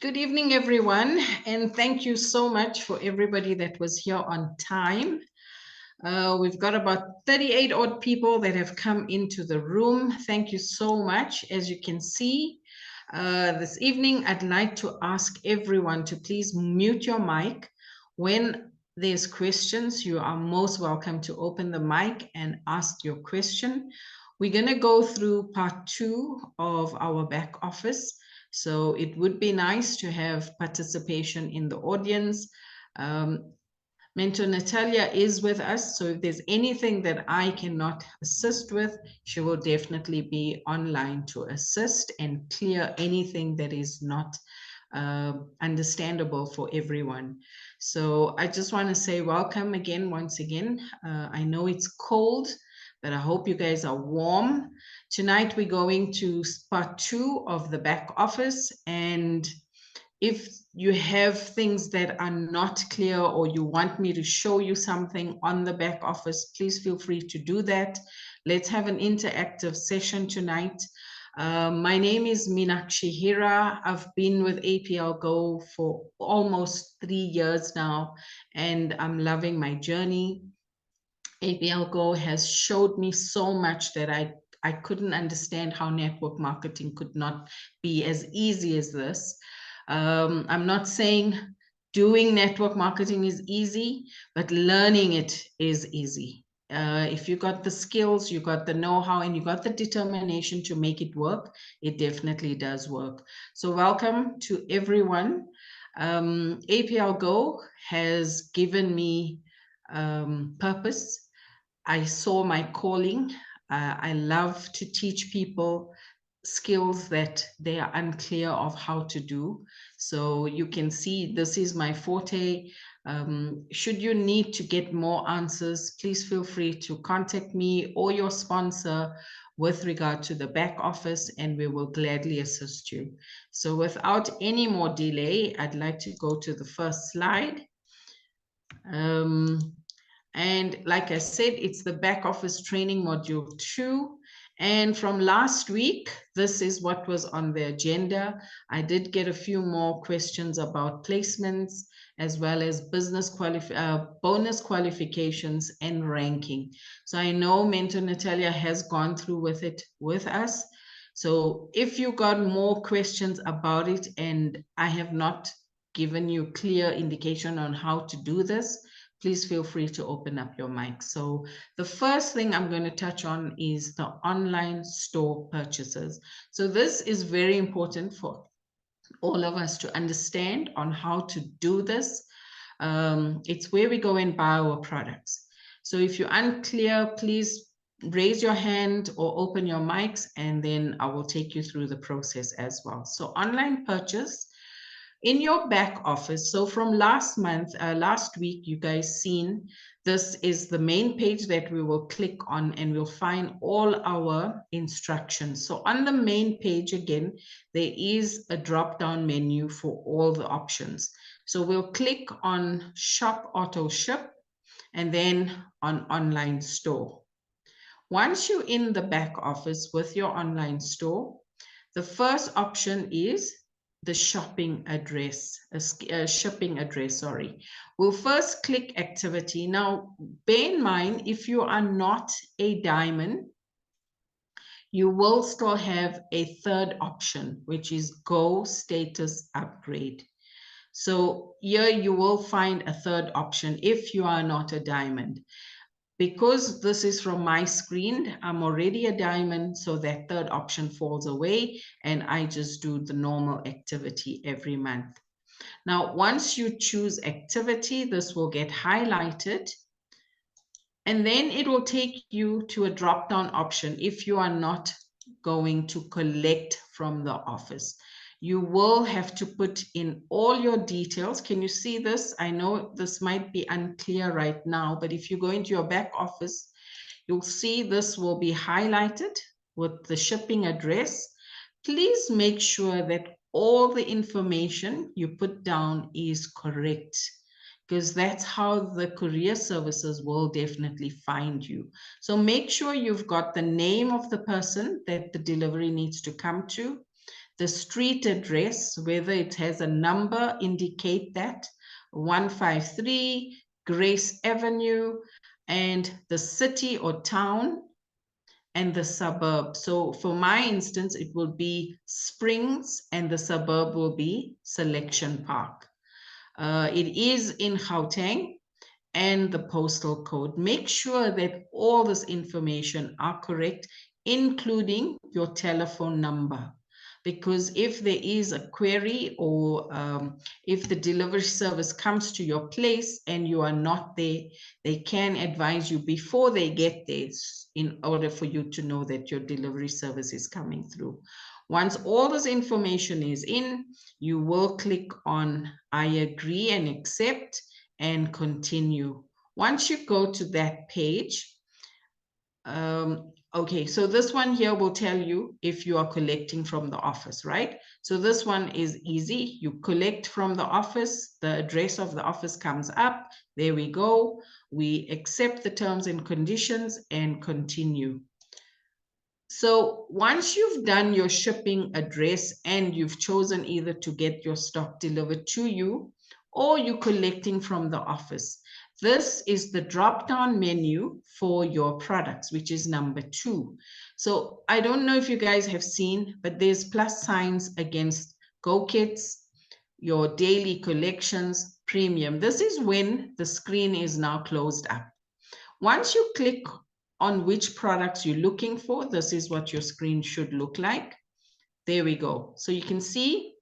Good evening, everyone, and thank you so much for everybody that was here on time. We've got about 38 odd people that have come into the room. Thank you so much. As you can see, this evening, I'd like to ask everyone to please mute your mic. When there's questions, you are most welcome to open the mic and ask your question. We're going to go through part 2 of our back office. So it would be nice to have participation in the audience. Mentor Natalia is with us, so if there's anything that I cannot assist with, she will definitely be online to assist and clear anything that is not understandable for everyone. So I just want to say welcome again, once again. I know it's cold, but I hope you guys are warm. Tonight we're going to part 2 of the back office, and if you have things that are not clear or you want me to show you something on the back office, please feel free to do that. Let's have an interactive session tonight. My name is Minakshi Hira. I've been with APL Go for almost 3 years now, and I'm loving my journey. APL Go has showed me so much that I couldn't understand how network marketing could not be as easy as this. I'm not saying doing network marketing is easy, but learning it is easy. If you got the skills, you got the know-how, and you got the determination to make it work, it definitely does work. So welcome to everyone. APL Go has given me purpose. I saw my calling. I love to teach people skills that they are unclear of how to do. So you can see this is my forte. Should you need to get more answers, please feel free to contact me or your sponsor with regard to the back office, and we will gladly assist you. So without any more delay, I'd like to go to the first slide. And like I said, it's the back office training module 2. And from last week, this is what was on the agenda. I did get a few more questions about placements, as well as business bonus qualifications and ranking. So I know Mentor Natalia has gone through with it with us. So if you got more questions about it and I have not given you clear indication on how to do this, please feel free to open up your mic. So the first thing I'm going to touch on is the online store purchases. So this is very important for all of us to understand on how to do this. It's where we go and buy our products. So if you're unclear, please raise your hand or open your mics, and then I will take you through the process as well. So online purchase in your back office. So from last week, you guys seen, this is the main page that we will click on, and we'll find all our instructions. So on the main page, again, there is a drop-down menu for all the options. So we'll click on Shop Auto Ship and then on Online Store. Once you're in the back office with your online store, the first option is the shipping address, sorry. We'll first click activity. Now, bear in mind, if you are not a diamond, you will still have a third option, which is Go Status Upgrade. So here you will find a third option if you are not a diamond. Because this is from my screen, I'm already a diamond, so that third option falls away, and I just do the normal activity every month. Now, once you choose activity, this will get highlighted, and then it will take you to a drop-down option if you are not going to collect from the office. You will have to put in all your details. Can you see this? I know this might be unclear right now, but if you go into your back office, you'll see this will be highlighted with the shipping address. Please make sure that all the information you put down is correct, because that's how the courier services will definitely find you. So make sure you've got the name of the person that the delivery needs to come to, the street address, whether it has a number, indicate that, 153 Grace Avenue, and the city or town, and the suburb. So for my instance, it will be Springs, and the suburb will be Selection Park. It is in Gauteng, and the postal code. Make sure that all this information are correct, including your telephone number. Because if there is a query, or if the delivery service comes to your place and you are not there, they can advise you before they get there, in order for you to know that your delivery service is coming through. Once all this information is in, you will click on I agree and accept and continue. Once you go to that page, okay, so this one here will tell you if you are collecting from the office, right? So this one is easy. You collect from the office, the address of the office comes up. There we go. We accept the terms and conditions and continue. So once you've done your shipping address and you've chosen either to get your stock delivered to you or you're collecting from the office, this is the drop-down menu for your products, which is number 2. So I don't know if you guys have seen, but there's plus signs against Go Kits, your daily collections, premium. This is when the screen is now closed up. Once you click on which products you're looking for, this is what your screen should look like. There we go. So you can see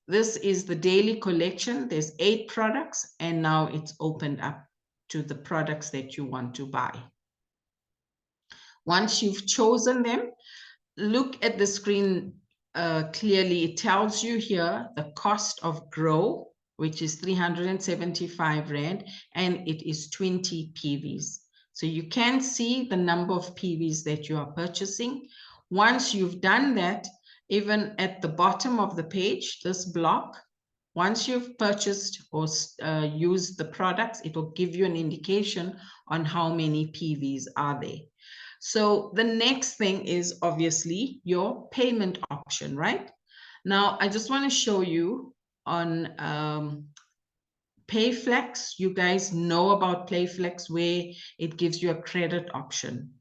this is the daily collection. There's 8 products, and now it's opened up to the products that you want to buy. Once you've chosen them, look at the screen clearly. It tells you here the cost of grow, which is 375 Rand, and it is 20 PVs. So you can see the number of PVs that you are purchasing. Once you've done that, even at the bottom of the page, this block, once you've purchased or used the products, it will give you an indication on how many PVs are there. So the next thing is obviously your payment option, right? Now, I just want to show you on PayFlex. You guys know about PayFlex, where it gives you a credit option.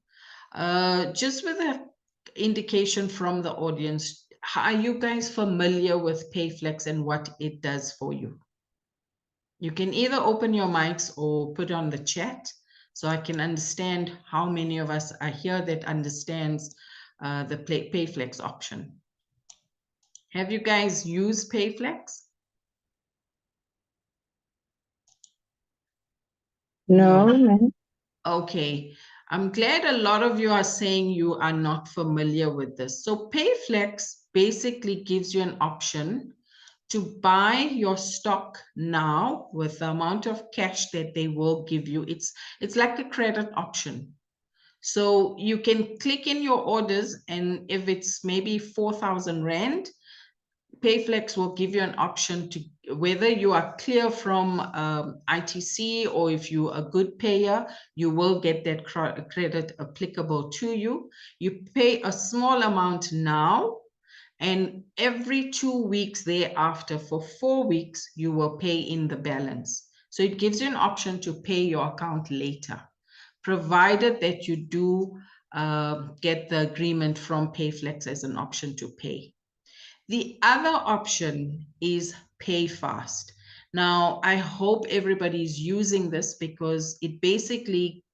Just with an indication from the audience, are you guys familiar with PayFlex and what it does for you? You can either open your mics or put on the chat so I can understand how many of us are here that understands the PayFlex option. Have you guys used PayFlex? No. Okay. I'm glad a lot of you are saying you are not familiar with this. So PayFlex basically gives you an option to buy your stock now with the amount of cash that they will give you. It's like a credit option. So you can click in your orders, and if it's maybe 4,000 Rand, PayFlex will give you an option to, whether you are clear from ITC or if you're a good payer, you will get that credit applicable to you. You pay a small amount now, and every 2 weeks thereafter, for 4 weeks, you will pay in the balance. So it gives you an option to pay your account later, provided that you do get the agreement from PayFlex as an option to pay. The other option is Pay Fast. Now, I hope everybody's using this because it basically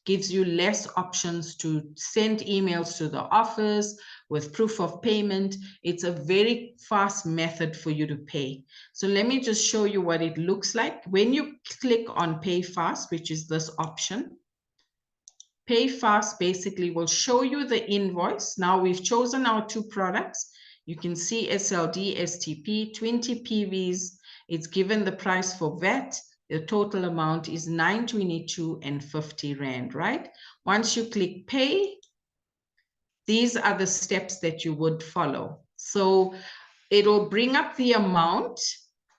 gives you less options to send emails to the office with proof of payment. It's a very fast method for you to pay. So let me just show you what it looks like. When you click on Pay Fast, which is this option, Pay Fast basically will show you the invoice. Now we've chosen our 2 products. You can see SLD, STP, 20 PVs. It's given the price for VAT. The total amount is 922 and 50 Rand, right? Once you click pay, these are the steps that you would follow. So it'll bring up the amount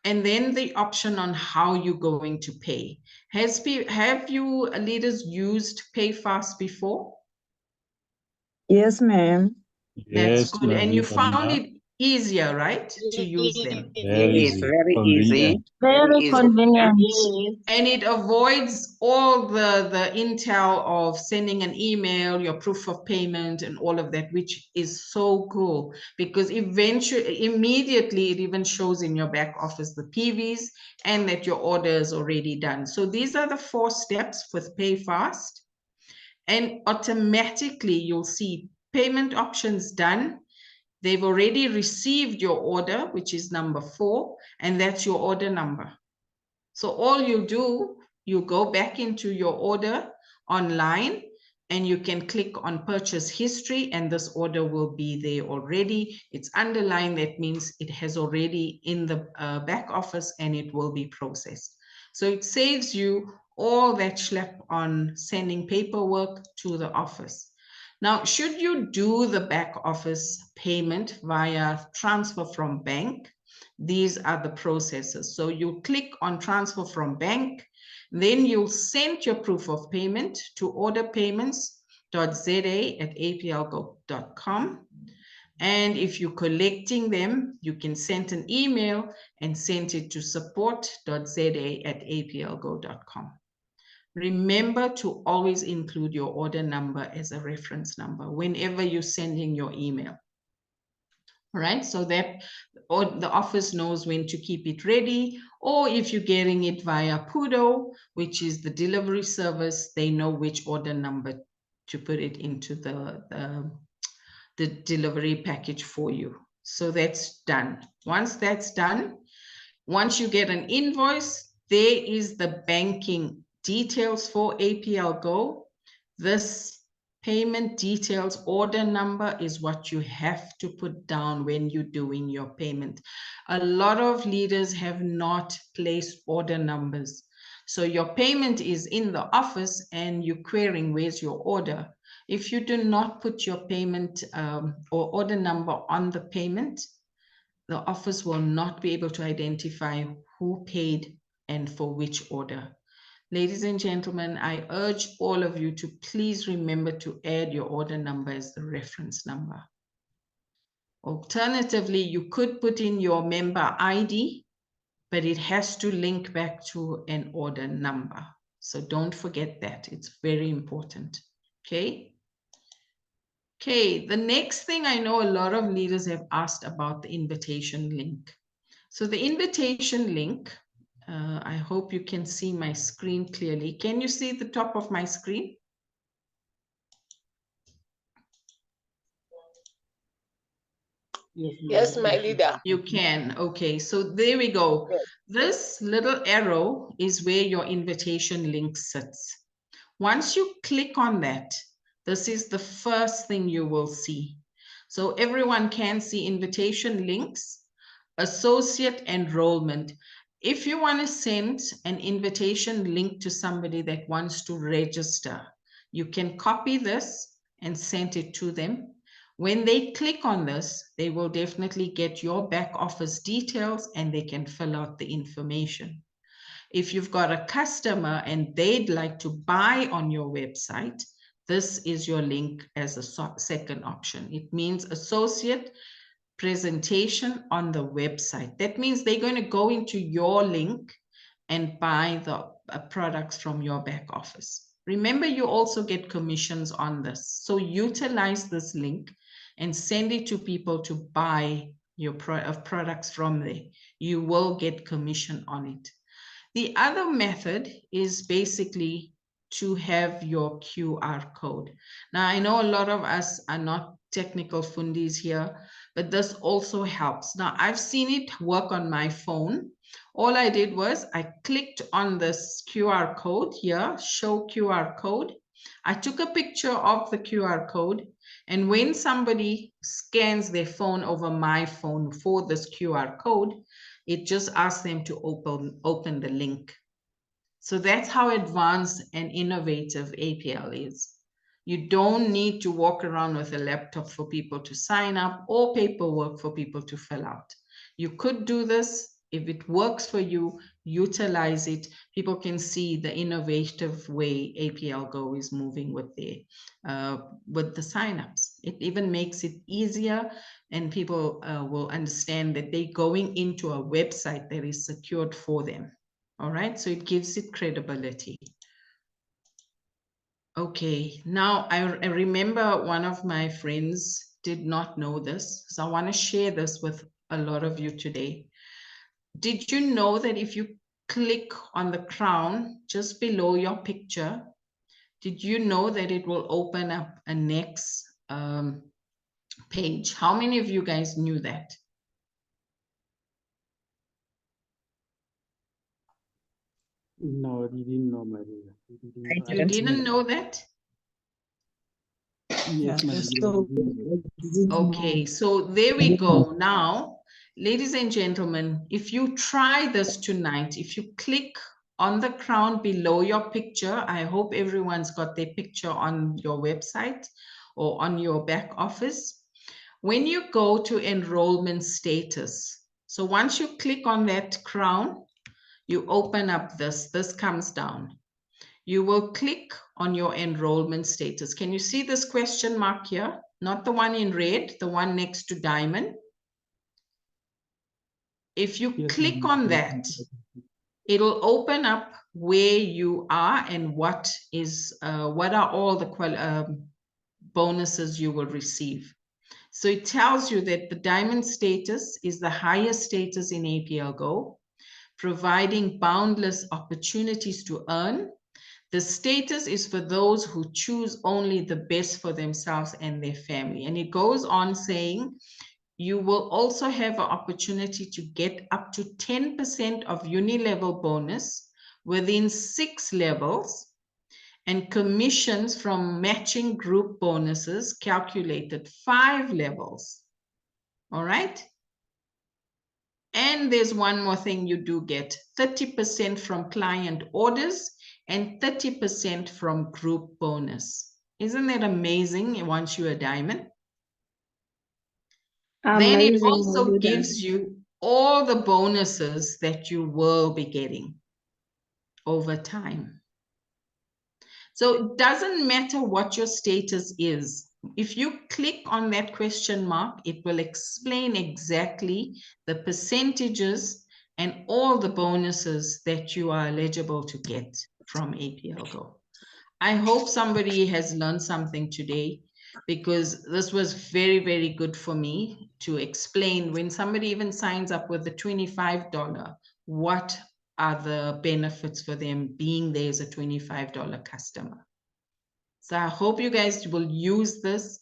and then the option on how you're going to pay. Have you leaders used PayFast before? Yes, ma'am. That's good. And you found it easier, right, to use them? Yes, very easy. Very convenient. And it avoids all the intel of sending an email, your proof of payment, and all of that, which is so cool because immediately it even shows in your back office the PVs and that your order is already done. So these are the 4 steps with PayFast, and automatically you'll see payment options done. They've already received your order, which is number 4, and that's your order number. So all you do, you go back into your order online and you can click on purchase history and this order will be there already. It's underlined, that means it has already in the back office and it will be processed. So it saves you all that schlep on sending paperwork to the office. Now, should you do the back office payment via transfer from bank, these are the processes. So you click on transfer from bank, then you'll send your proof of payment to orderpayments.za@aplgo.com. And if you're collecting them, you can send an email and send it to support.za@aplgo.com. Remember to always include your order number as a reference number whenever you're sending your email. Right, so that the office knows when to keep it ready, or if you're getting it via Pudo, which is the delivery service, they know which order number to put it into the delivery package for you. So that's done. Once that's done, once you get an invoice, there is the banking details for APL Go. This payment details order number is what you have to put down when you're doing your payment. A lot of leaders have not placed order numbers. So your payment is in the office and you're querying where's your order. If you do not put your payment or order number on the payment, the office will not be able to identify who paid and for which order. Ladies and gentlemen, I urge all of you to please remember to add your order number as the reference number. Alternatively, you could put in your member ID, but it has to link back to an order number. So don't forget that. It's very important. Okay. Okay, the next thing, I know a lot of leaders have asked about the invitation link. So the invitation link, I hope you can see my screen clearly. Can you see the top of my screen? Yes, my leader. You can. Okay, so there we go. Yes. This little arrow is where your invitation link sits. Once you click on that, this is the first thing you will see. So everyone can see invitation links, associate enrollment. If you want to send an invitation link to somebody that wants to register, you can copy this and send it to them. When they click on this, they will definitely get your back office details and they can fill out the information. If you've got a customer and they'd like to buy on your website, this is your link as a second option. It means associate presentation on the website. That means they're going to go into your link and buy the products from your back office. Remember, you also get commissions on this. So utilize this link and send it to people to buy your products from there. You will get commission on it. The other method is basically to have your QR code. Now, I know a lot of us are not technical fundis here, but this also helps. Now, I've seen it work on my phone. All I did was I clicked on this QR code here, show QR code. I took a picture of the QR code, and when somebody scans their phone over my phone for this QR code, it just asks them to open the link. So that's how advanced and innovative APL is. You don't need to walk around with a laptop for people to sign up or paperwork for people to fill out. You could do this. If it works for you, utilize it. People can see the innovative way APL Go is moving with the signups. It even makes it easier, and people will understand that they're going into a website that is secured for them. All right, so it gives it credibility. Okay, now I remember one of my friends did not know this, so I want to share this with a lot of you today. Did you know that if you click on the crown just below your picture, did you know that it will open up a next page? How many of you guys knew that? No, we didn't know, Maria. You didn't know that? Yes, Maria. Okay, so there we go. Now, ladies and gentlemen, if you try this tonight, if you click on the crown below your picture, I hope everyone's got their picture on your website or on your back office. When you go to enrollment status, so once you click on that crown, you open up this comes down. You will click on your enrollment status. Can you see this question mark here? Not the one in red, the one next to diamond. If you click on that, it'll open up where you are and what are all the bonuses you will receive. So it tells you that the diamond status is the highest status in APL Go, providing boundless opportunities to earn. The status is for those who choose only the best for themselves and their family. And it goes on saying, you will also have an opportunity to get up to 10% of uni-level bonus within 6 levels and commissions from matching group bonuses calculated 5 levels. All right? And there's one more thing you do get, 30% from client orders and 30% from group bonus. Isn't that amazing once you're a diamond? Amazing. Then it also gives you all the bonuses that you will be getting over time. So it doesn't matter what your status is. If you click on that question mark, it will explain exactly the percentages and all the bonuses that you are eligible to get from APL Go. I hope somebody has learned something today, because this was very, very good for me to explain when somebody even signs up with the $25, what are the benefits for them being there as a $25 customer. So I hope you guys will use this.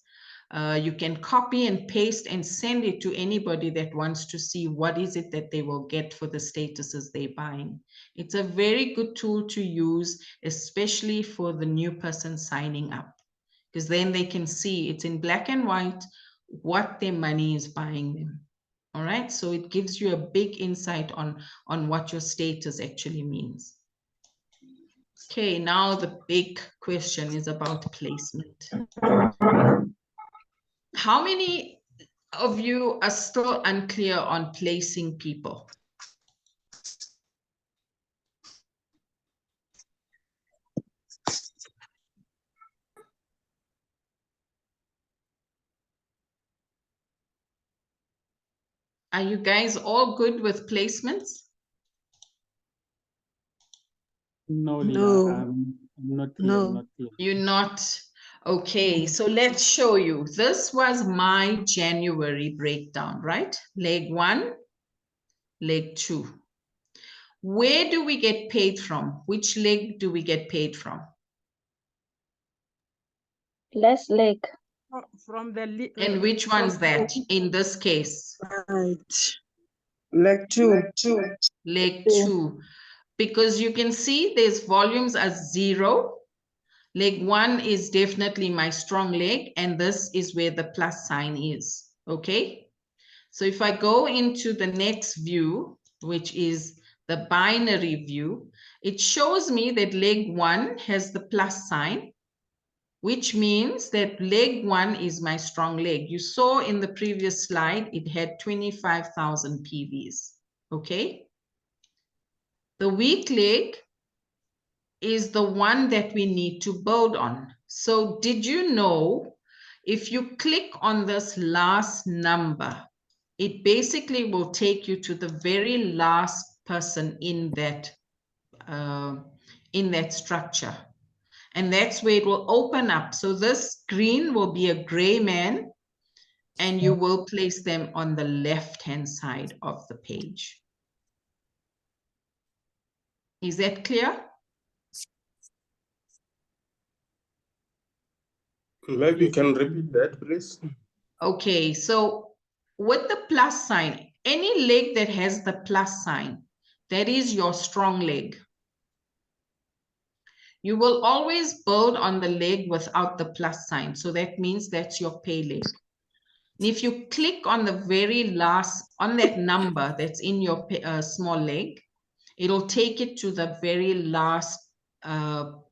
You can copy and paste and send it to anybody that wants to see what is it that they will get for the statuses they're buying. It's a very good tool to use, especially for the new person signing up, because then they can see it's in black and white what their money is buying them. All right, so it gives you a big insight on what your status actually means. Okay, now the big question is about placement. How many of you are still unclear on placing people? Are you guys all good with placements? No, Leader. No. I'm not clear. No. Not clear. You're not? Okay, so let's show you. This was my January breakdown, right? Leg 1, leg 2. Where do we get paid from? Which leg do we get paid from? Last leg. From the And which one's that in this case? right. Leg 2. Leg 2. Because you can see there's volumes as 0. Leg 1 is definitely my strong leg, and this is where the plus sign is, okay? So if I go into the next view, which is the binary view, it shows me that leg 1 has the plus sign, which means that leg 1 is my strong leg. You saw in the previous slide, it had 25,000 PVs, okay? The weak leg is the one that we need to build on. So did you know If you click on this last number, it basically will take you to the very last person in that structure. And that's where it will open up. So this green will be a gray man, and you will place them on the left-hand side of the page. Is that clear? Maybe you can repeat that, please. Okay, so with the plus sign, any leg that has the plus sign, that is your strong leg. You will always build on the leg without the plus sign. So that means that's your pay leg. And if you click on the very last, on that number that's in your small leg, it'll take it to the very last.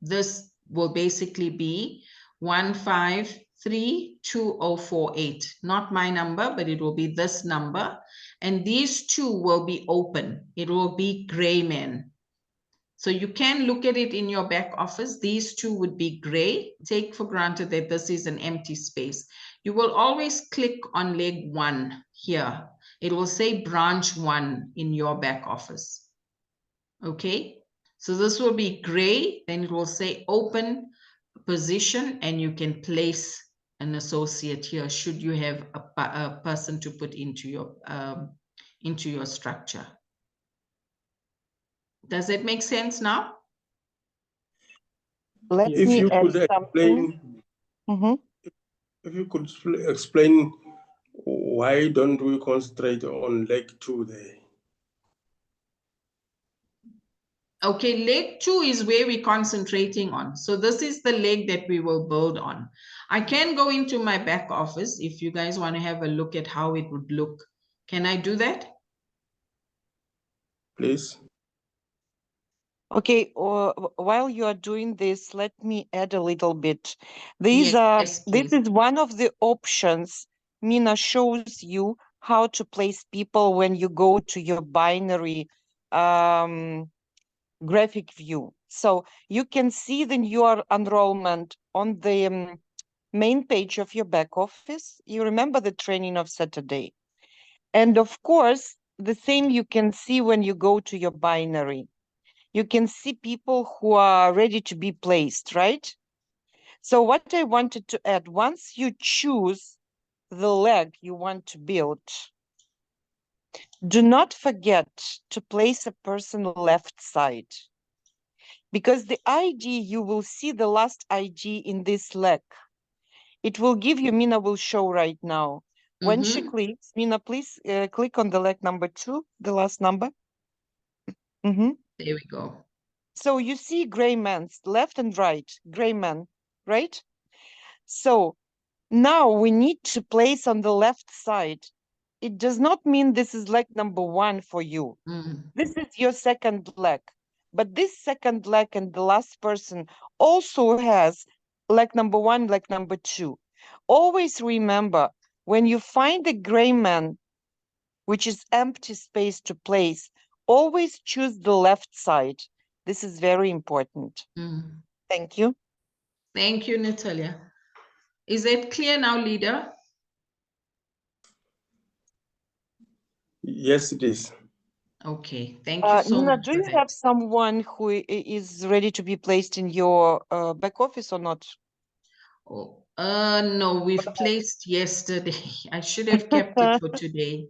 This will basically be 1532048. Not my number, but it will be this number. And these two will be open. It will be gray men. So you can look at it in your back office. These two would be gray. Take for granted that this is an empty space. You will always click on leg 1 here. It will say branch 1 in your back office. Okay, so this will be gray, then it will say open position, and you can place an associate here should you have a person to put into your structure. Does that make sense now? Let If me you add could something. explain, if you could explain, why don't we concentrate on leg 2 there? Okay, leg 2 is where we're concentrating on. So this is the leg that we will build on. I can go into my back office if you guys want to have a look at how it would look. Can I do that? Please. Okay, while you are doing this, let me add a little bit. Yes, This please. is one of the options Mina shows you how to place people when you go to your binary graphic view. So you can see the your enrollment on the main page of your back office. You remember the training of Saturday. And of course, the same you can see when you go to your binary. You can see people who are ready to be placed, right? So what I wanted to add, once you choose the leg you want to build, do not forget to place a person left side. Because the ID, you will see the last ID in this leg. It will give you, Mina will show right now. When she clicks, Mina, please click on the leg number 2, the last number. There we go. So you see gray men, left and right, gray men, right? So now we need to place on the left side. It does not mean this is leg number 1 for you. This is your second leg. But this second leg and the last person also has leg number 1, leg number 2. Always remember, when you find a gray man, which is empty space to place, always choose the left side. This is very important. Thank you. Thank you, Natalia. Is that clear now, leader? Yes, it is. Okay, thank you so Nina, much do for you that. have someone who is ready to be placed in your back office or not? Oh, no, we've placed yesterday. I should have kept it for today.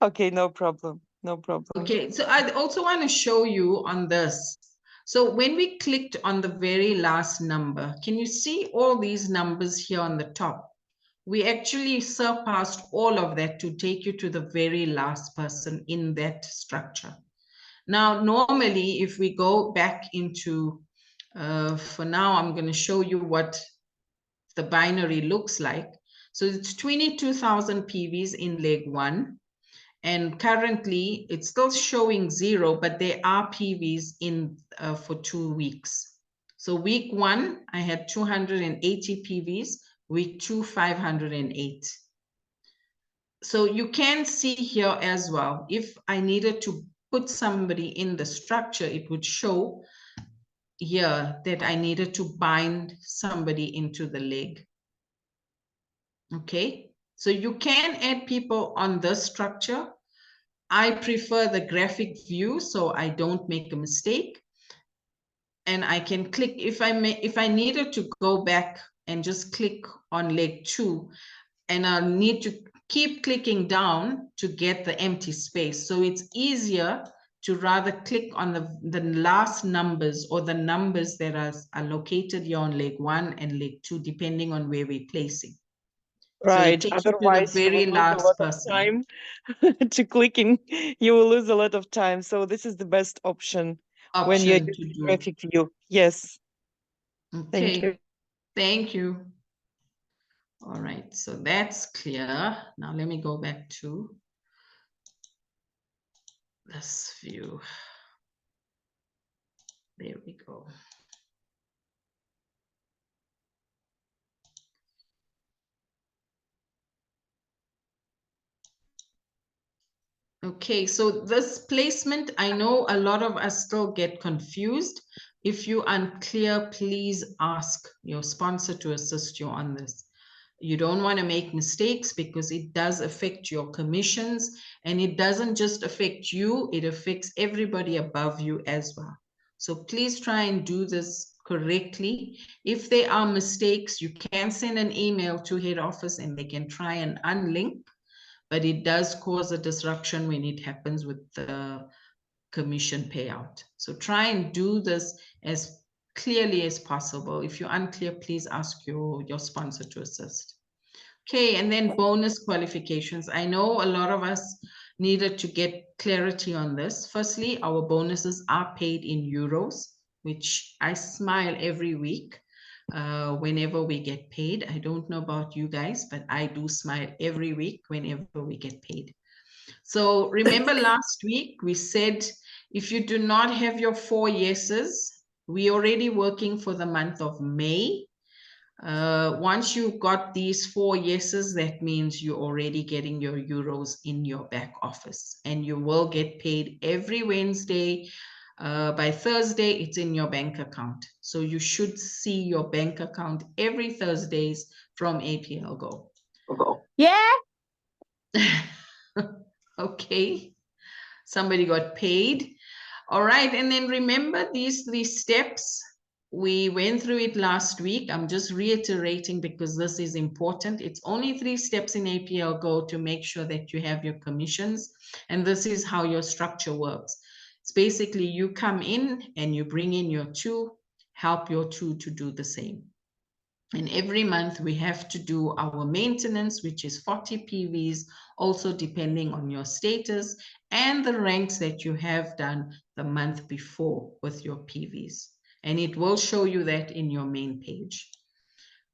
Okay, no problem. No problem. Okay, so I also want to show you on this. So when we clicked on the very last number, can you see all these numbers here on the top? We actually surpassed all of that to take you to the very last person in that structure. Now, normally, if we go back into, for now, I'm going to show you what the binary looks like. So it's 22,000 PVs in leg 1. And currently, it's still showing 0, but there are PVs in for 2 weeks. So week 1, I had 280 PVs. Week 2, 508. So you can see here as well, if I needed to put somebody in the structure, it would show here that I needed to bind somebody into the leg. Okay, so you can add people on this structure. I prefer the graphic view so I don't make a mistake. And I can click, if I needed to go back and just click on leg 2, and I'll need to keep clicking down to get the empty space. So it's easier to rather click on the last numbers or the numbers that are located here on leg 1 and leg 2, depending on where we're placing. So it Right. takes you to the Otherwise, you very will lose a last lot of person. time to clicking. You will lose a lot of time. So this is the best option when you're Option to using do. graphic view. Yes. Okay. Thank you. Thank you. All right, so that's clear. Now let me go back to this view. There we go. Okay, so this placement, I know a lot of us still get confused. If you're unclear, please ask your sponsor to assist you on this. You don't want to make mistakes because it does affect your commissions, and it doesn't just affect you, it affects everybody above you as well. So please try and do this correctly. If there are mistakes, you can send an email to head office and they can try and unlink, but it does cause a disruption when it happens with the commission payout. So try and do this as clearly as possible. If you're unclear, please ask your sponsor to assist. Okay, and then bonus qualifications. I know a lot of us needed to get clarity on this. Firstly, our bonuses are paid in euros, which I smile every week whenever we get paid. I don't know about you guys, but I do smile every week whenever we get paid. So remember last week we said, if you do not have your 4 yeses, we're already working for the month of May. Once you got these 4 yeses, that means you're already getting your euros in your back office, and you will get paid every Wednesday. By Thursday, it's in your bank account. So you should see your bank account every Thursdays from APL Go. Yeah. Okay, somebody got paid. All right, and then remember these 3 steps. We went through it last week. I'm just reiterating because this is important. It's only 3 steps in APL Go to make sure that you have your commissions. And this is how your structure works. It's basically you come in and you bring in your 2, help your 2 to do the same. And every month we have to do our maintenance, which is 40 PVs, also depending on your status and the ranks that you have done the month before with your PVs. And it will show you that in your main page.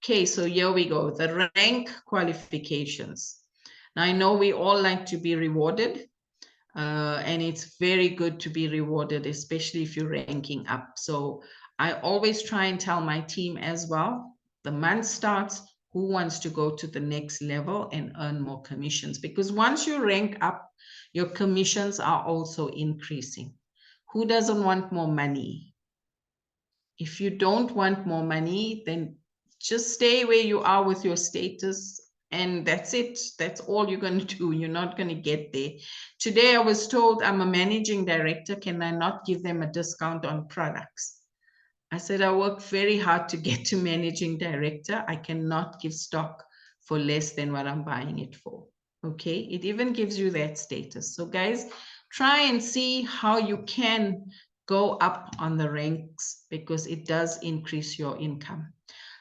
Okay, so here we go, the rank qualifications. Now I know we all like to be rewarded, and it's very good to be rewarded, especially if you're ranking up. So I always try and tell my team as well, the month starts, who wants to go to the next level and earn more commissions? Because once you rank up, your commissions are also increasing. Who doesn't want more money? If you don't want more money, then just stay where you are with your status, and that's it. That's all you're going to do. You're not going to get there. Today I was told I'm a managing director. Can I not give them a discount on products? I said, I work very hard to get to managing director. I cannot give stock for less than what I'm buying it for. Okay, it even gives you that status. So guys, try and see how you can go up on the ranks, because it does increase your income.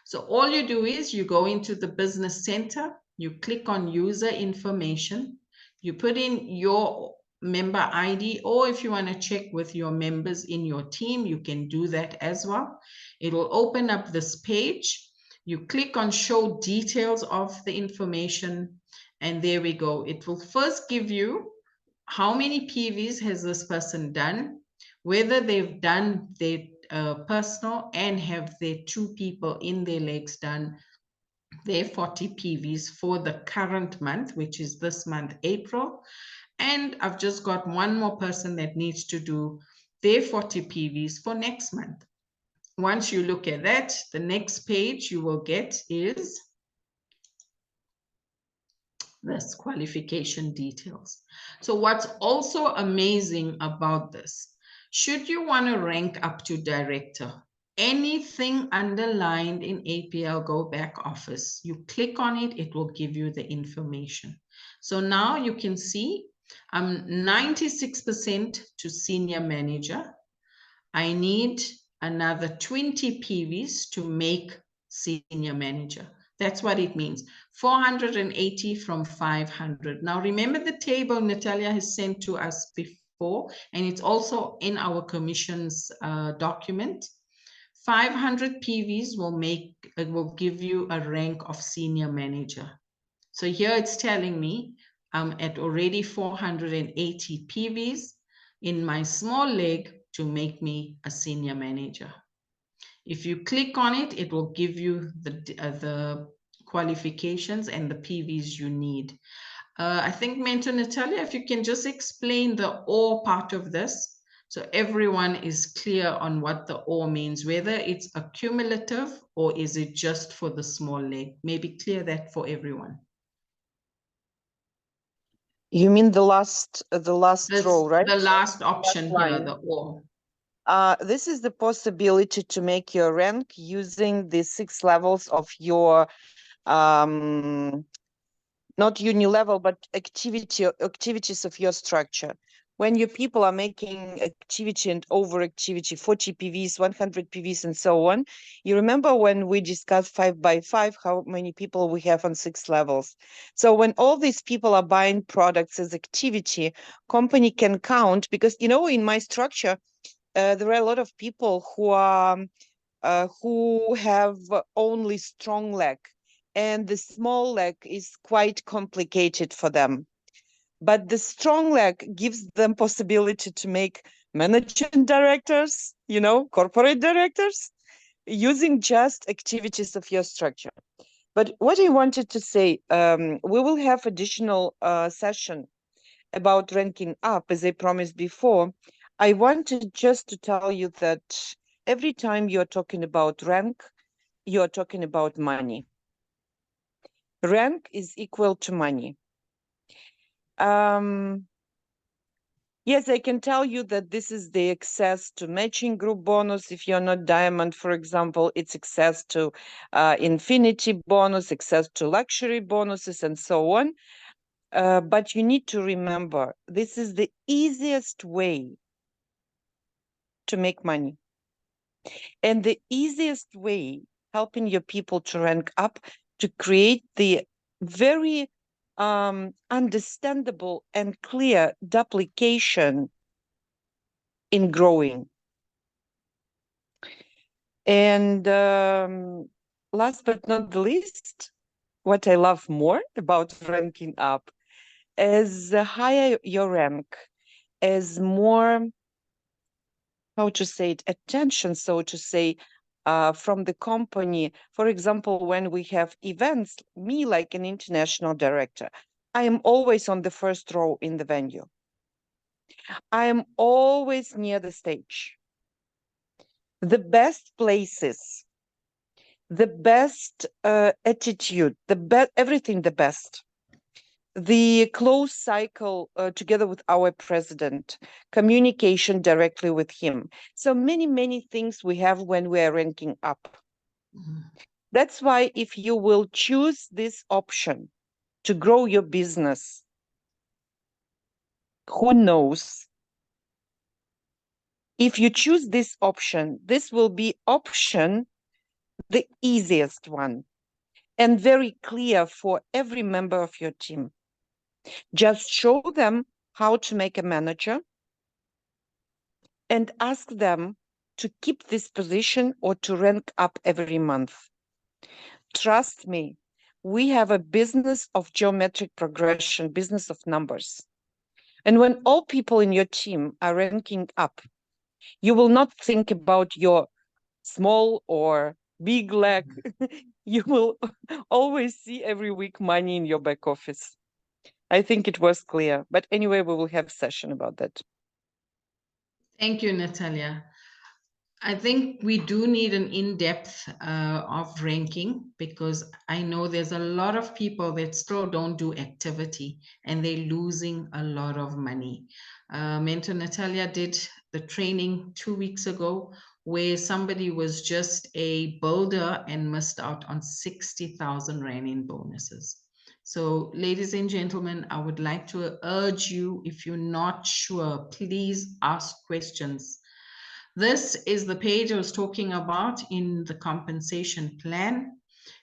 So all you do is you go into the business center, you click on user information, you put in your member ID, or if you want to check with your members in your team, you can do that as well. It will open up this page. You click on show details of the information, and there we go. It will first give you how many PVs has this person done, whether they've done their personal and have their 2 people in their legs done their 40 PVs for the current month, which is this month, April. And I've just got one more person that needs to do their 40 PVs for next month. Once you look at that, the next page you will get is That's qualification details. So what's also amazing about this, should you want to rank up to director, anything underlined in APL Go Back Office, you click on it, it will give you the information. So now you can see I'm 96% to senior manager. I need another 20 PVs to make senior manager. That's what it means. 480 from 500. Now remember the table Natalia has sent to us before, and it's also in our commission's document. 500 PVs will give you a rank of senior manager. So here it's telling me I'm at already 480 PVs in my small leg to make me a senior manager. If you click on it, it will give you the qualifications and the PVs you need. I think, Mentor Natalia, if you can just explain the OR part of this, so everyone is clear on what the OR means, whether it's accumulative or is it just for the small leg? Maybe clear that for everyone. You mean the last row, right? The last option here, line. the OR. This is the possibility to make your rank using the 6 levels of your not uni-level, but activities of your structure. When your people are making activity and overactivity, 40 PVs, 100 PVs, and so on, you remember when we discussed 5 by 5, how many people we have on 6 levels. So when all these people are buying products as activity, company can count, because, you know, in my structure, there are a lot of people who have only strong leg, and the small leg is quite complicated for them. But the strong leg gives them possibility to make managing directors, you know, corporate directors, using just activities of your structure. But what I wanted to say, we will have additional session about ranking up, as I promised before. I wanted just to tell you that every time you're talking about rank, you're talking about money. Rank is equal to money. Yes, I can tell you that this is the access to matching group bonus. If you're not diamond, for example, it's access to infinity bonus, access to luxury bonuses, and so on. But you need to remember, this is the easiest way to make money. And the easiest way helping your people to rank up, to create the very understandable and clear duplication in growing. And last but not the least, what I love more about ranking up, as higher your rank, as more, how to say it, attention, so to say, from the company. For example, when we have events, me like an international director, I am always on the first row in the venue. I am always near the stage. The best places, the best attitude, everything the best. The close cycle together with our president, communication directly with him. So many things we have when we are ranking up. Mm-hmm. That's why if you will choose this option to grow your business, who knows? If you choose this option, this will be option, the easiest one, and very clear for every member of your team. Just show them how to make a manager and ask them to keep this position or to rank up every month. Trust me, we have a business of geometric progression, business of numbers. And when all people in your team are ranking up, you will not think about your small or big leg. You will always see every week money in your back office. I think it was clear. But anyway, we will have a session about that. Thank you, Natalia. I think we do need an in-depth of ranking, because I know there's a lot of people that still don't do activity and they're losing a lot of money. Mentor Natalia did the training 2 weeks ago where somebody was just a builder and missed out on 60,000 Rand in bonuses. So, ladies and gentlemen, I would like to urge you, if you're not sure, please ask questions. This is the page I was talking about in the compensation plan.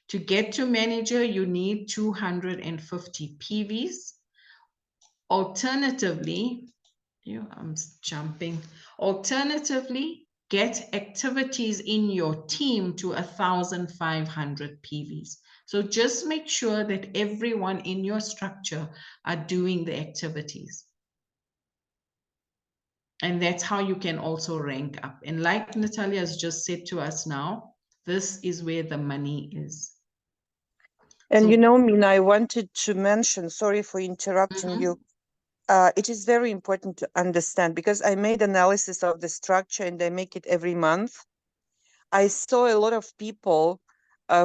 To get to manager, you need 250 PVs. Alternatively, I'm jumping. Alternatively, get activities in your team to 1,500 PVs. So just make sure that everyone in your structure are doing the activities. And that's how you can also rank up. And like Natalia has just said to us now, this is where the money is. And So- you know, Mina, I wanted to mention, sorry for interrupting you. It is very important to understand, because I made analysis of the structure and I make it every month. I saw a lot of people,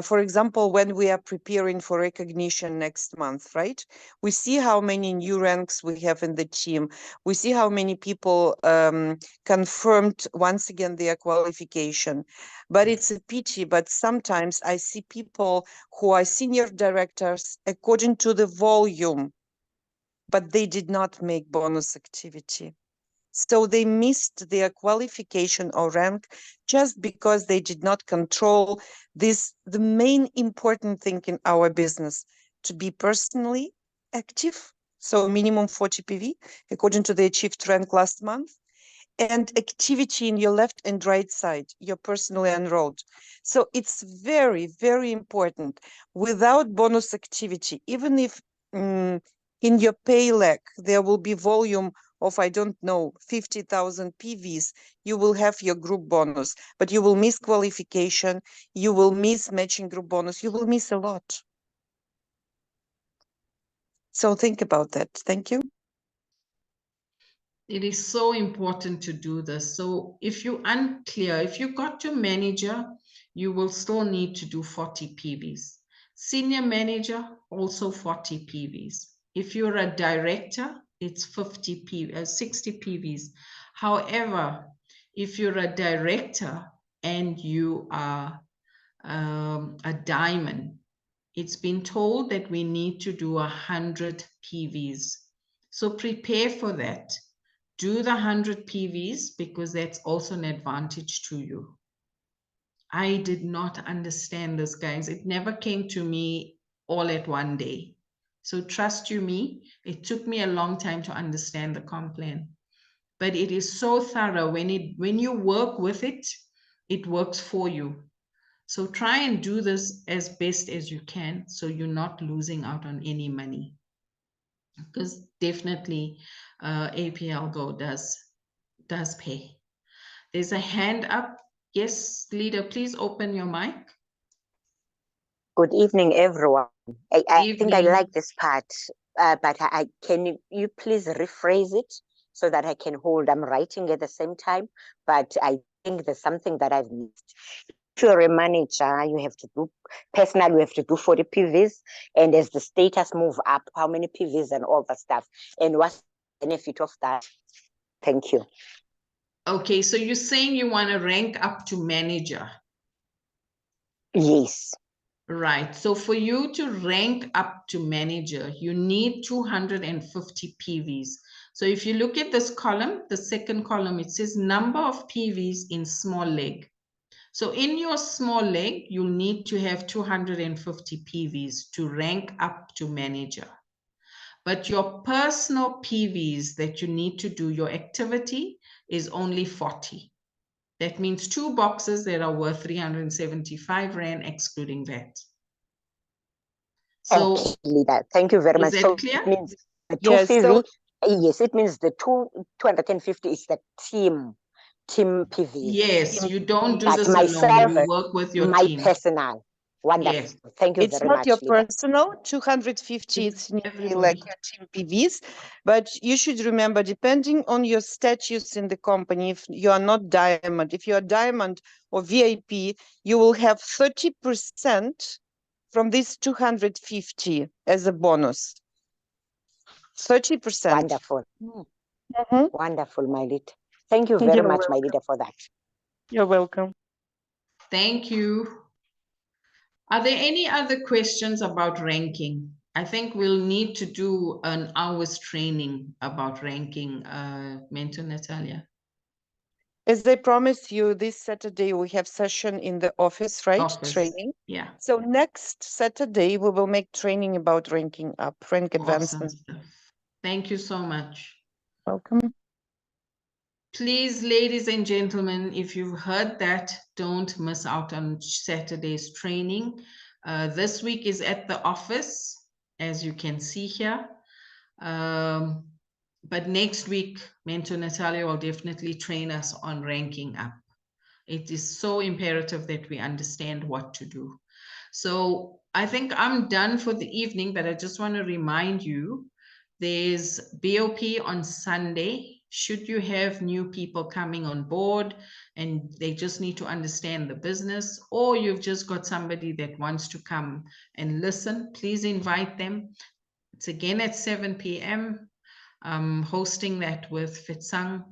for example, when we are preparing for recognition next month, right? We see how many new ranks we have in the team. We see how many people confirmed once again their qualification. But it's a pity, but sometimes I see people who are senior directors according to the volume, but they did not make bonus activity. So they missed their qualification or rank just because they did not control this, the main important thing in our business, to be personally active. So minimum 40 PV, according to the achieved rank last month, and activity in your left and right side, you're personally enrolled. So it's very, very important. Without bonus activity, even if in your pay lag, there will be volume of, I don't know, 50,000 PVs, you will have your group bonus, but you will miss qualification, you will miss matching group bonus, you will miss a lot. So think about that. Thank you. It is so important to do this. So if you're unclear, if you got to manager, you will still need to do 40 PVs. Senior manager, also 40 PVs. If you're a director, it's 60 PVs. However, if you're a director and you are a diamond, it's been told that we need to do 100 PVs. So prepare for that. Do the 100 PVs, because that's also an advantage to you. I did not understand this, guys. It never came to me all at one day. So trust you me, it took me a long time to understand the comp plan. But it is so thorough. When you work with it, it works for you. So try and do this as best as you can, so you're not losing out on any money. Because definitely APL Go does pay. There's a hand up. Yes, leader, please open your mic. Good evening, everyone. I think I Evening. like this part, but can you please rephrase it so that I can hold? I'm writing at the same time, but I think there's something that I've missed. If you're a manager, you have to do personal, you have to do 40 PVs, and as the status move up, how many PVs and all that stuff, and what's the benefit of that? Thank you. Okay, so you're saying you want to rank up to manager. Yes. Right. So for you to rank up to manager, you need 250 PVs. So if you look at this column, the second column, it says number of PVs in small leg. So in your small leg, you'll need to have 250 PVs to rank up to manager. But your personal PVs that you need to do your activity is only 40. That means 2 boxes that are worth 375 Rand, excluding that. So, okay, leader, thank you very much. Is that So clear? it means the Yes, 250, yes, it means the 250 is the team PV. Yes, you don't do But this alone. myself, You work with your my team. personal. Wonderful. Yes. Thank you It's very not much, your leader. personal 250, It's it's nearly everybody. like your team PVs, but you should remember, depending on your status in the company, if you are not diamond, if you are diamond or VIP, you will have 30% from this 250 as a bonus. 30%. Wonderful. Mhm. Wonderful, my leader. Thank you very You're much, my welcome. leader, for that. You're welcome. Thank you. Are there any other questions about ranking? I think we'll need to do an hour's training about ranking, Mentor Natalia. As I promised you, this Saturday we have session in the office, right? Office. Training. Yeah, So next Saturday we will make training about ranking up, rank awesome advancement. stuff. Thank you so much. Welcome. Please, ladies and gentlemen, if you've heard that, don't miss out on Saturday's training. This week is at the office, as you can see here. But next week, Mentor Natalia will definitely train us on ranking up. It is so imperative that we understand what to do. So I think I'm done for the evening, but I just want to remind you, there's BOP on Sunday. Should you have new people coming on board and they just need to understand the business, or you've just got somebody that wants to come and listen, please invite them. It's again at 7 p.m. I'm hosting that with Fitsang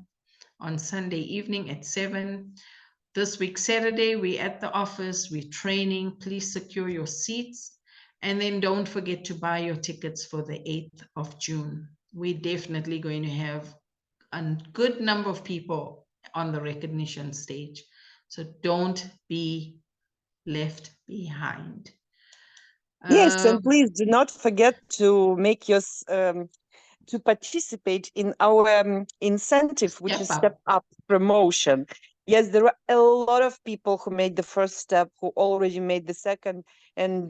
on Sunday evening at 7. This week, Saturday, we're at the office, we're training. Please secure your seats. And then don't forget to buy your tickets for the 8th of June. We're definitely going to have a good number of people on the recognition stage. So don't be left behind. Yes, and please do not forget to make your to participate in our incentive, which is Step Up promotion. Yes, there are a lot of people who made the first step, who already made the second and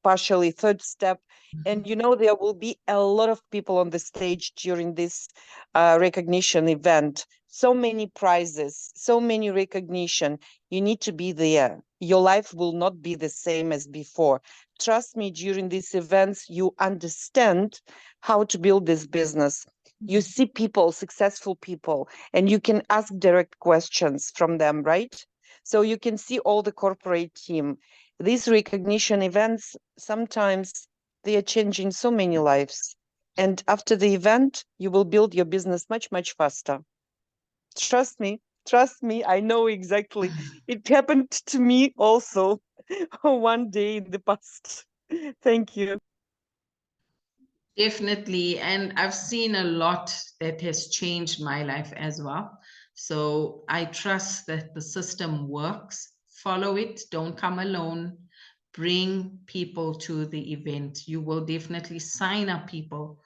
partially third step. And you know, there will be a lot of people on the stage during this recognition event. So many prizes, so many recognition. You need to be there. Your life will not be the same as before. Trust me, during these events, you understand how to build this business. You see people, successful people, and you can ask direct questions from them, right? So you can see all the corporate team. These recognition events, sometimes they are changing so many lives. And after the event, you will build your business much, much faster. Trust me, I know exactly. It happened to me also one day in the past. Thank you. Definitely. And I've seen a lot that has changed my life as well. So I trust that the system works. Follow it. Don't come alone. Bring people to the event. You will definitely sign up people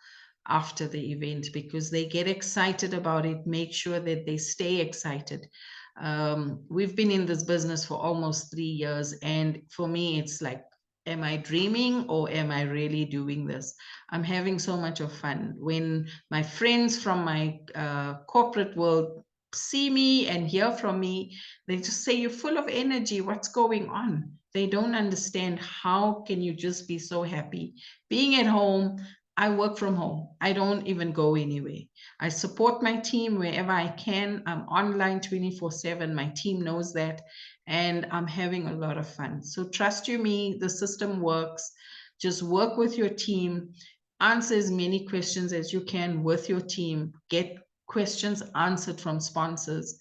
after the event because they get excited about it. Make sure that they stay excited. We've been in this business for almost 3 years. And for me, it's like, am I dreaming or am I really doing this? I'm having so much of fun. When my friends from my corporate world see me and hear from me, they just say, you're full of energy. What's going on? They don't understand how can you just be so happy. Being at home, I work from home. I don't even go anywhere. I support my team wherever I can. I'm online 24/7. My team knows that. And I'm having a lot of fun. So trust you me, the system works. Just work with your team, answer as many questions as you can with your team, get questions answered from sponsors,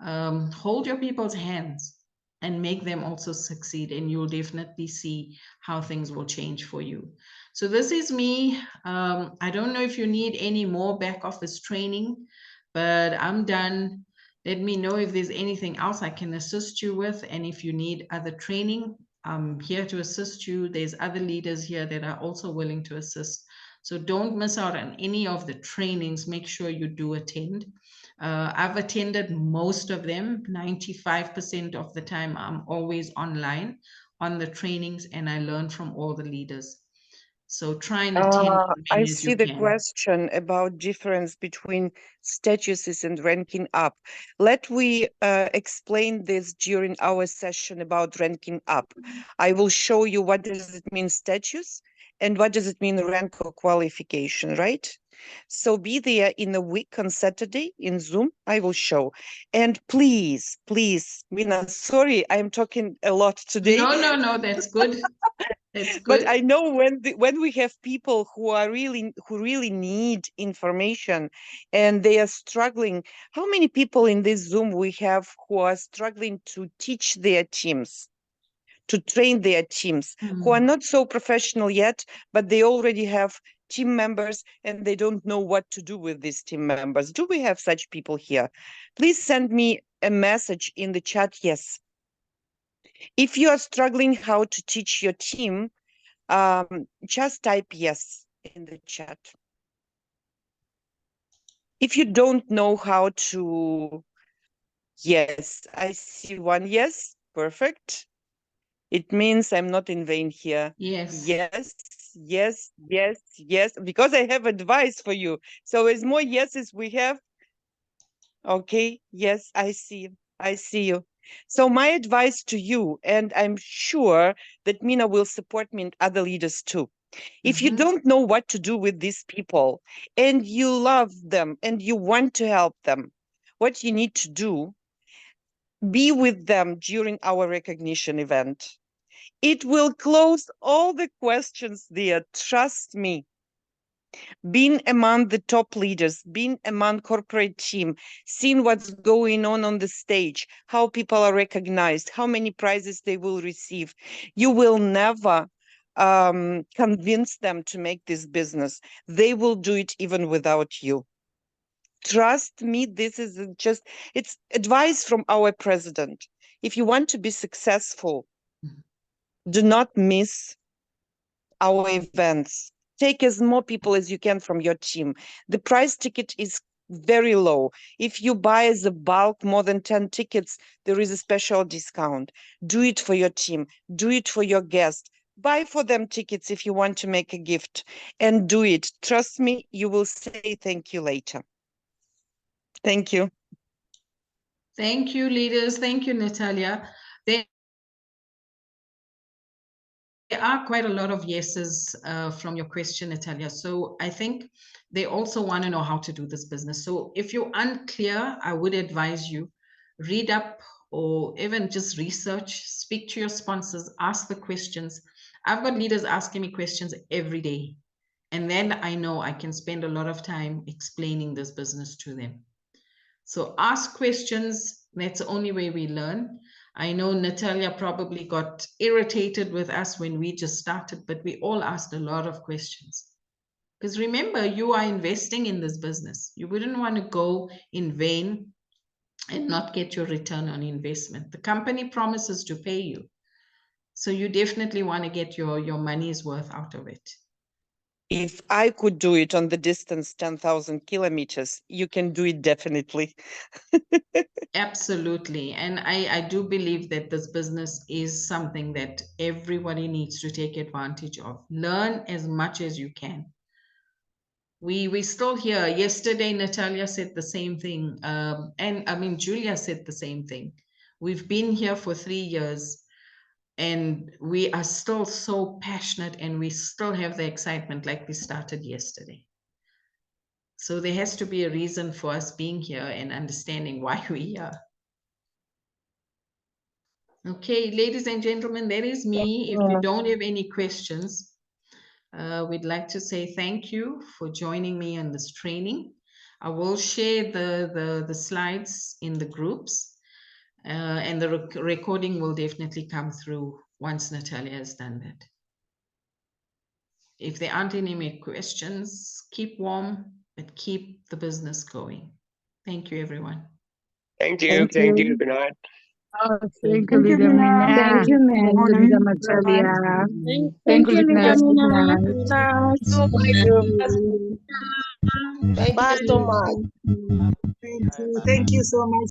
hold your people's hands and make them also succeed, and you'll definitely see how things will change for you. So this is me. I don't know if you need any more back office training, but I'm done. Let me know if there's anything else I can assist you with. And if you need other training, I'm here to assist you. There's other leaders here that are also willing to assist. So don't miss out on any of the trainings. Make sure you do attend. I've attended most of them. 95% of the time, I'm always online on the trainings and I learn from all the leaders. So try and attend as I many as see you the can. question about difference between statuses and ranking up. Let we explain this during our session about ranking up. I will show you what does it mean status and what does it mean rank or qualification, right? So be there in a week on Saturday in Zoom. I will show. And please, Mina, sorry, I'm talking a lot today. No, that's good. It's good. But I know when we have people who really need information and they are struggling, how many people in this Zoom we have who are struggling to teach their teams, to train their teams, who are not so professional yet, but they already have team members and they don't know what to do with these team members. Do we have such people here? Please send me a message in the chat, yes. If you are struggling how to teach your team, just type yes in the chat. If you don't know how to, yes, I see one yes, perfect. It means I'm not in vain here. Yes. Yes, because I have advice for you. So as more yeses we have, okay, yes, I see you. So my advice to you, and I'm sure that Mina will support me and other leaders too. If you don't know what to do with these people and you love them and you want to help them, what you need to do, be with them during our recognition event. It will close all the questions there, trust me. Being among the top leaders, being among corporate team, seeing what's going on the stage, how people are recognized, how many prizes they will receive, you will never convince them to make this business. They will do it even without you. Trust me, this is it's advice from our president. If you want to be successful, do not miss our events. Take as more people as you can from your team. The price ticket is very low. If you buy as a bulk more than 10 tickets, there is a special discount. Do it for your team. Do it for your guests. Buy for them tickets if you want to make a gift, and do it. Trust me, you will say thank you later. Thank you. Thank you, leaders. Thank you, Natalia. There are quite a lot of yeses from your question, Natalia. So I think they also want to know how to do this business. So if you're unclear, I would advise you read up or even just research, speak to your sponsors, ask the questions. I've got leaders asking me questions every day. And then I know I can spend a lot of time explaining this business to them. So ask questions. That's the only way we learn. I know Natalia probably got irritated with us when we just started, but we all asked a lot of questions. Because remember, you are investing in this business. You wouldn't want to go in vain and not get your return on investment. The company promises to pay you. So you definitely want to get your money's worth out of it. If I could do it on the distance 10,000 kilometers, you can do it definitely. Absolutely. And I do believe that this business is something that everybody needs to take advantage of. Learn as much as you can. We still hear, yesterday Natalia said the same thing. And I mean, Julia said the same thing. We've been here for 3 years and we are still so passionate and we still have the excitement like we started yesterday. So there has to be a reason for us being here and understanding why we're here. Okay, ladies and gentlemen, that is me. If you don't have any questions, we'd like to say thank you for joining me on this training. I will share the slides in the groups, and the recording will definitely come through once Natalia has done that. If there aren't any more questions, keep warm, but keep the business going. Thank you, everyone. Thank you. Thank Thank you. you. Good night. Oh, Thank thank you, Leader Mina. Thank you, ma'am. Leader Natalia. Thank you, Leader Mina. Thank you. Thank you so much. Thank you so much.